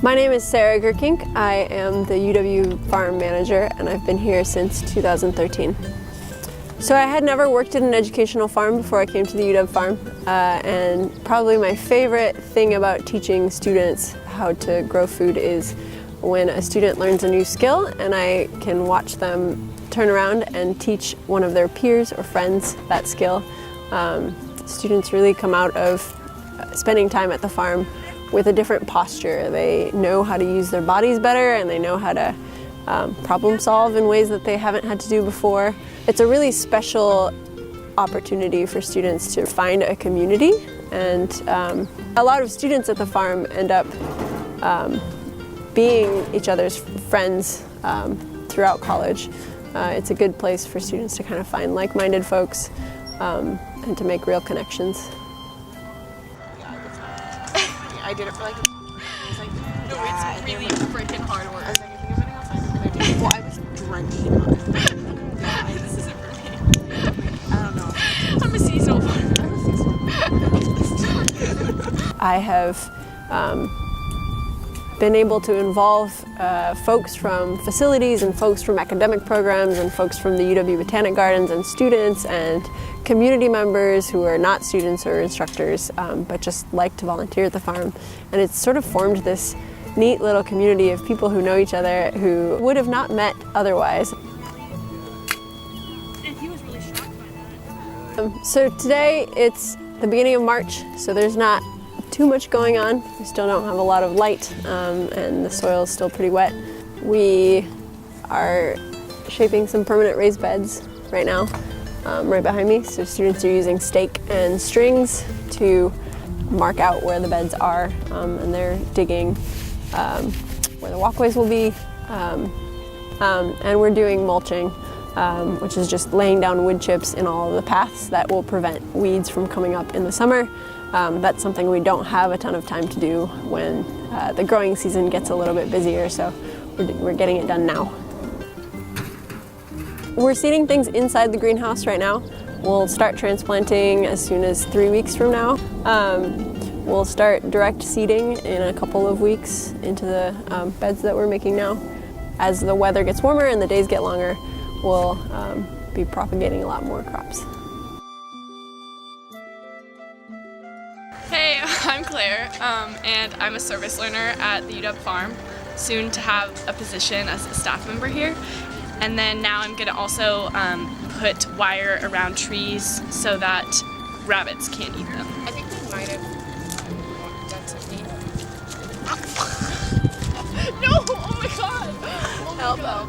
My name is Sarah Gerkink. I am the UW farm manager and I've been here since 2013. So I had never worked at an educational farm before I came to the UW farm, and probably my favorite thing about teaching students how to grow food is when a student learns a new skill and I can watch them turn around and teach one of their peers or friends that skill. Students really come out of spending time at the farm with a different posture. They know how to use their bodies better and they know how to problem solve in ways that they haven't had to do before. It's a really special opportunity for students to find a community, and a lot of students at the farm end up being each other's friends throughout college. It's a good place for students to kind of find like-minded folks and to make real connections. I did it for like a no, it's really freaking hard work. I was like, I think there's anything else I could do. Well, I was drenching on it. Yeah, this isn't for me. I don't know. I'm a seasonal farmer. I have been able to involve folks from facilities and folks from academic programs and folks from the UW Botanic Gardens and students and community members who are not students or instructors but just like to volunteer at the farm. And it's sort of formed this neat little community of people who know each other who would have not met otherwise. And he was really shocked by that. So today it's the beginning of March, so there's not too much going on. We still don't have a lot of light and the soil is still pretty wet. We are shaping some permanent raised beds right now, right behind me. So students are using stake and strings to mark out where the beds are, and they're digging where the walkways will be. And we're doing mulching, which is just laying down wood chips in all of the paths that will prevent weeds from coming up in the summer. That's something we don't have a ton of time to do when the growing season gets a little bit busier, so we're getting it done now. We're seeding things inside the greenhouse right now. We'll start transplanting as soon as 3 weeks from now. We'll start direct seeding in a couple of weeks into the beds that we're making now. As the weather gets warmer and the days get longer, we'll be propagating a lot more crops. Hey, I'm Claire, and I'm a service learner at the UW Farm, soon to have a position as a staff member here. And then now I'm going to also put wire around trees so that rabbits can't eat them. I think we might have done something. No! Oh my god! Elbow.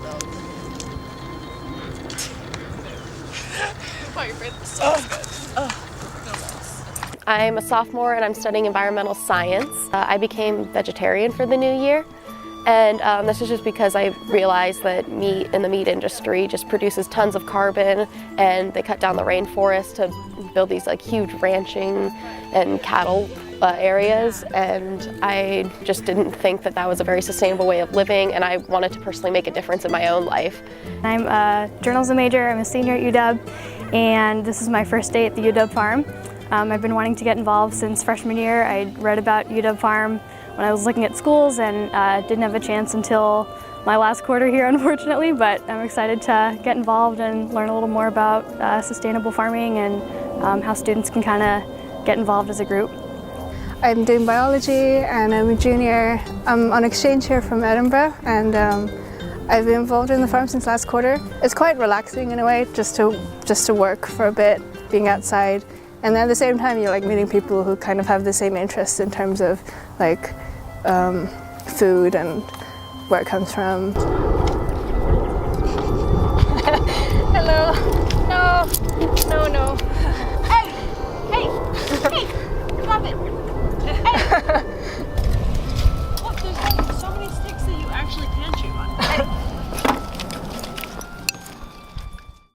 Wow, your breath smells good. I'm a sophomore and I'm studying environmental science. I became vegetarian for the new year, and this is just because I realized that meat in the meat industry just produces tons of carbon, and they cut down the rainforest to build these like huge ranching and cattle areas, and I just didn't think that that was a very sustainable way of living, and I wanted to personally make a difference in my own life. I'm a journalism major, I'm a senior at UW, and this is my first day at the UW Farm. I've been wanting to get involved since freshman year. I read about UW Farm when I was looking at schools and didn't have a chance until my last quarter here, unfortunately, but I'm excited to get involved and learn a little more about sustainable farming and how students can kind of get involved as a group. I'm doing biology and I'm a junior. I'm on exchange here from Edinburgh, and I've been involved in the farm since last quarter. It's quite relaxing in a way, just to work for a bit, being outside. And then at the same time, you're like meeting people who kind of have the same interests in terms of like food and where it comes from. Hello. No.